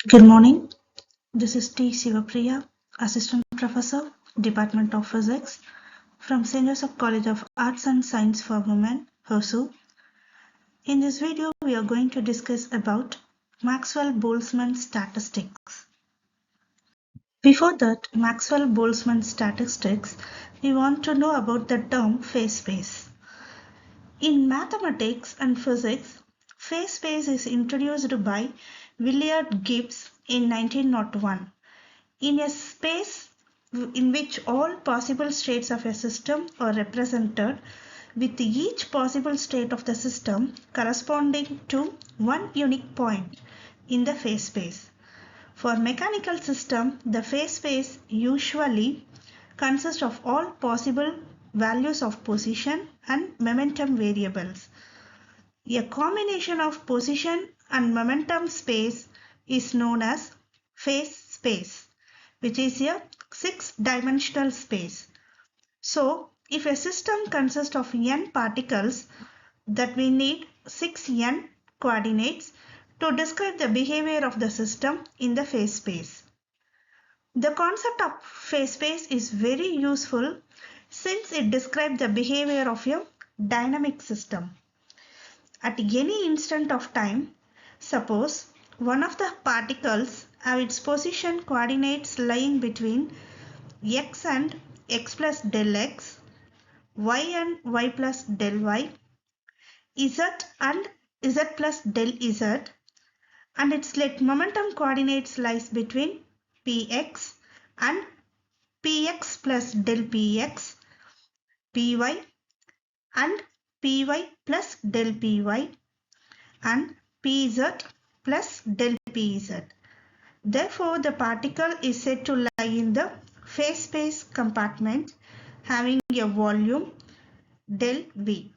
Good morning. This is T. Sivapriya, Assistant Professor, Department of Physics from St.Josephs College of Arts and Science for Women, HOSU. In this video, we are going to discuss about Maxwell Boltzmann statistics. Before that, Maxwell Boltzmann statistics, we want to know about the term phase space. In mathematics and physics, phase space is introduced by Willard Gibbs in 1901. In a space in which all possible states of a system are represented, with each possible state of the system corresponding to one unique point in the phase space. For mechanical system, the phase space usually consists of all possible values of position and momentum variables. A combination of position and momentum space is known as phase space, which is a six-dimensional space. So, if a system consists of n particles, that we need 6n coordinates to describe the behavior of the system in the phase space. The concept of phase space is very useful since it describes the behavior of a dynamic system. At any instant of time, suppose one of the particles have its position coordinates lying between x and x plus del x, y and y plus del y, z and z plus del z, and its let momentum coordinates lies between px and px plus del px, py and py plus del py, and pz plus del pz. Therefore, the particle is said to lie in the phase space compartment having a volume del V.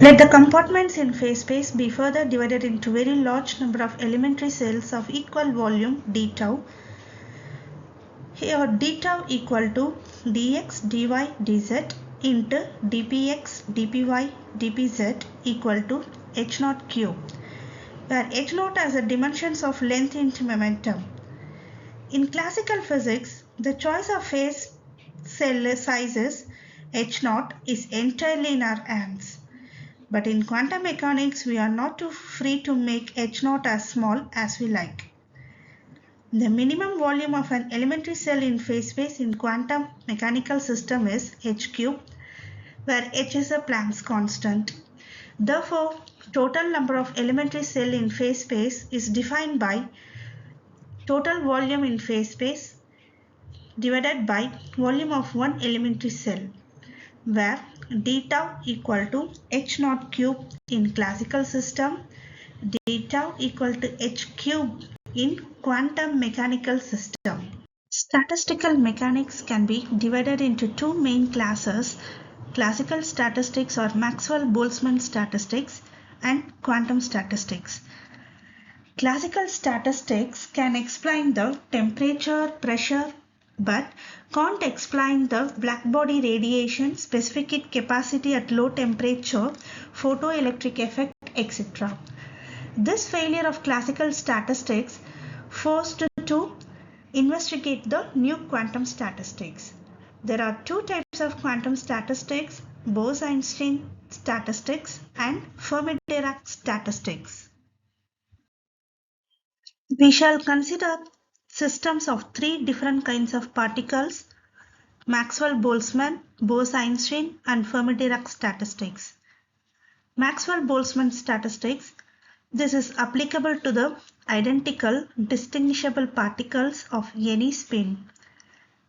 Let the compartments in phase space be further divided into very large number of elementary cells of equal volume d tau. Here d tau equal to dx, dy, dz into dpx, dpy, dpz equal to h naught cube, where h naught has the dimensions of length into momentum. In classical physics, the choice of phase cell sizes h naught is entirely in our hands. But in quantum mechanics, we are not too free to make h naught as small as we like. The minimum volume of an elementary cell in phase space in quantum mechanical system is h cube, where h is a Planck's constant. Therefore, total number of elementary cell in phase space is defined by total volume in phase space divided by volume of one elementary cell, where d tau equal to h naught cube in classical system, d tau equal to h cube in quantum mechanical system. Statistical mechanics can be divided into two main classes: classical statistics or Maxwell Boltzmann statistics and quantum statistics. Classical statistics can explain the temperature, pressure, but can't explain the blackbody radiation, specific heat capacity at low temperature, photoelectric effect, etc. This failure of classical statistics forced to investigate the new quantum statistics. There are two types of quantum statistics: Bose-Einstein statistics and Fermi-Dirac statistics. We shall consider systems of three different kinds of particles: Maxwell Boltzmann, Bose-Einstein and Fermi-Dirac statistics. Maxwell Boltzmann statistics. This is applicable to the identical distinguishable particles of any spin.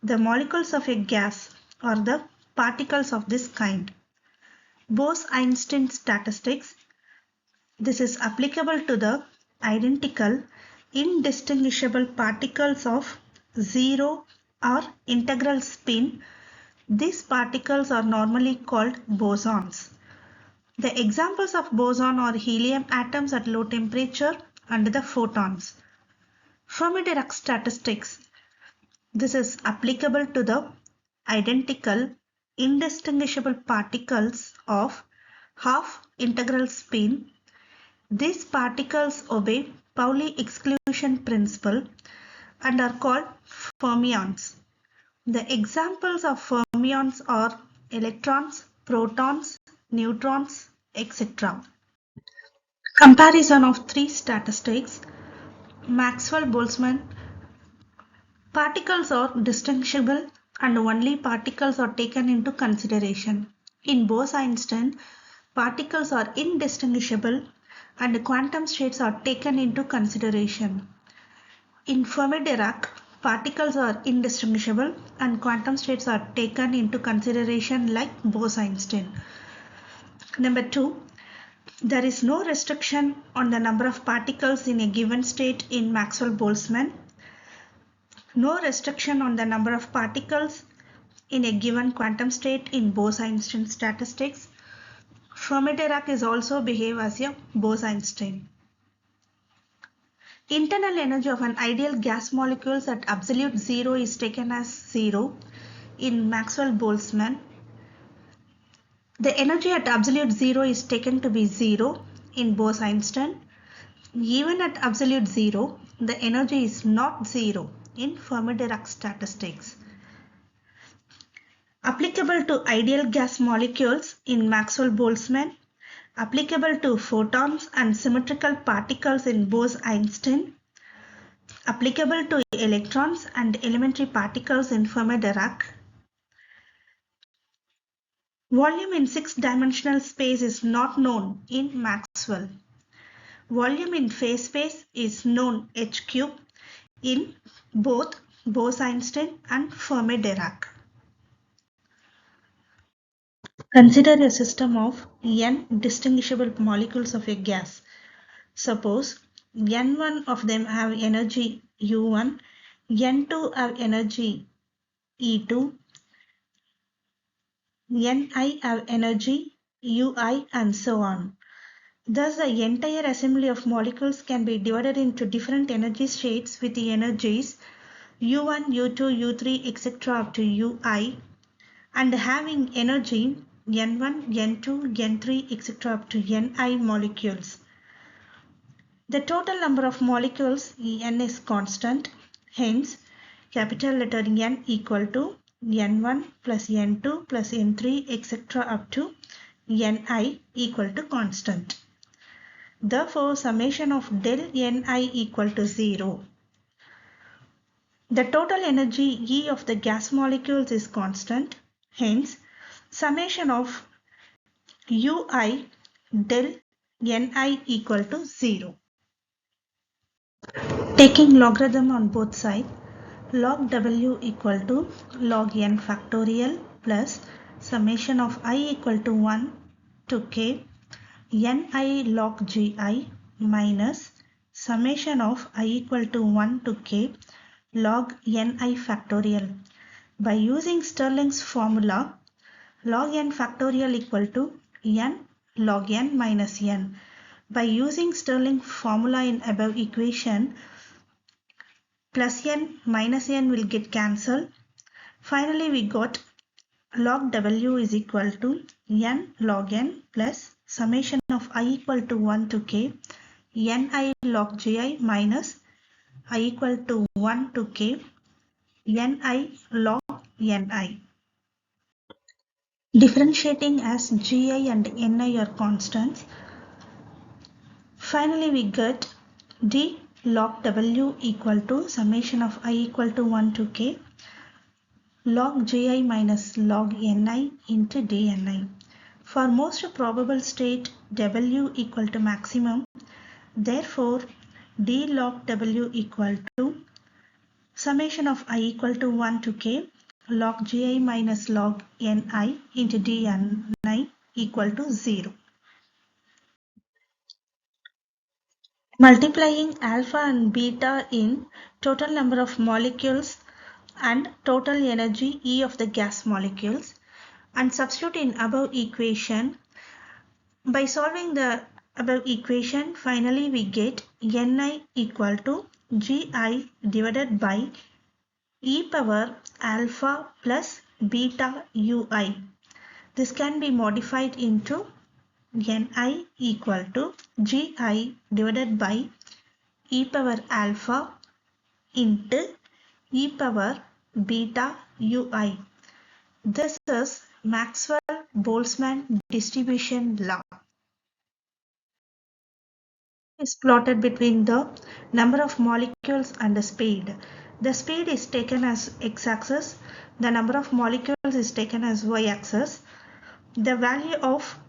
The molecules of a gas are the particles of this kind. Bose-Einstein statistics. This is applicable to the identical indistinguishable particles of zero or integral spin. These particles are normally called bosons. The examples of boson are helium atoms at low temperature and the photons. Fermi-Dirac statistics. This is applicable to the identical indistinguishable particles of half integral spin. These particles obey Pauli exclusion principle and are called fermions. The examples of fermions are electrons, protons, neutrons, etc. Comparison of three statistics. Maxwell Boltzmann. Particles are distinguishable and only particles are taken into consideration. In Bose-Einstein, particles are indistinguishable and quantum states are taken into consideration. In Fermi-Dirac, particles are indistinguishable and quantum states are taken into consideration like Bose-Einstein. Number 2. There is no restriction on the number of particles in a given state in Maxwell-Boltzmann. No restriction on the number of particles in a given quantum state in Bose-Einstein statistics. Fermi-Dirac is also behave as a Bose-Einstein. Internal energy of an ideal gas molecule at absolute zero is taken as zero in Maxwell-Boltzmann. The energy at absolute zero is taken to be zero in Bose-Einstein. Even at absolute zero, the energy is not zero in Fermi-Dirac statistics. Applicable to ideal gas molecules in Maxwell-Boltzmann, applicable to photons and symmetrical particles in Bose-Einstein, applicable to electrons and elementary particles in Fermi-Dirac. Volume in six-dimensional space is not known in Maxwell. Volume in phase space is known h cube in both Bose-Einstein and Fermi-Dirac. Consider a system of n distinguishable molecules of a gas. Suppose n1 of them have energy U1, n2 have energy E2, ni have energy Ui, and so on. Thus, the entire assembly of molecules can be divided into different energy states with the energies U1, U2, U3, etc. up to Ui, and having energy N1, N2, N3, etc. up to Ni molecules. The total number of molecules N is constant, hence capital letter N equal to N1 plus N2 plus N3 etc. up to Ni equal to constant. Therefore, summation of del Ni equal to 0. The total energy E of the gas molecules is constant, hence summation of Ui del Ni equal to 0. Taking logarithm on both sides, log W equal to log n factorial plus summation of I equal to 1 to k ni log gi minus summation of I equal to 1 to k log ni factorial. By using Stirling's formula, log n factorial equal to n log n minus n. By using Stirling formula in above equation, plus n minus n will get cancelled. Finally, we got log W is equal to n log n plus summation of I equal to 1 to k ni log gi minus I equal to 1 to k ni log ni. Differentiating as gi and ni are constants. Finally, we get d log W equal to summation of I equal to 1 to k log gi minus log ni into dni. For most probable state W equal to maximum, therefore d log W equal to summation of I equal to 1 to k log gi minus log ni into dni equal to 0. Multiplying alpha and beta in total number of molecules and total energy E of the gas molecules and substitute in above equation. By solving the above equation, finally we get Ni equal to Gi divided by e power alpha plus beta Ui. This can be modified into Ni equal to Gi divided by e power alpha into e power beta ui. This is Maxwell Boltzmann distribution law. Is plotted between the number of molecules and the speed. The speed is taken as x-axis, the number of molecules is taken as y-axis. The value of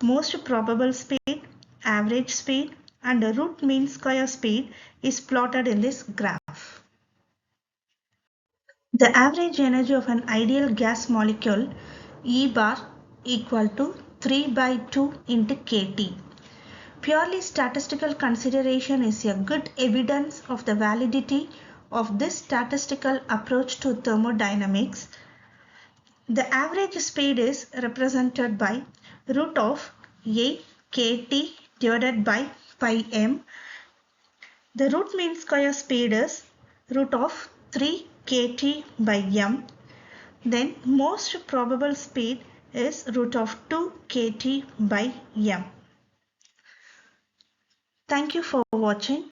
most probable speed, average speed, and the root mean square speed is plotted in this graph. The average energy of an ideal gas molecule E bar equal to 3 by 2 into kT. Purely statistical consideration is a good evidence of the validity of this statistical approach to thermodynamics. The average speed is represented by root of A kT divided by pi m. The root mean square speed is root of 3 kT by m. Then most probable speed is root of 2 kT by m. Thank you for watching.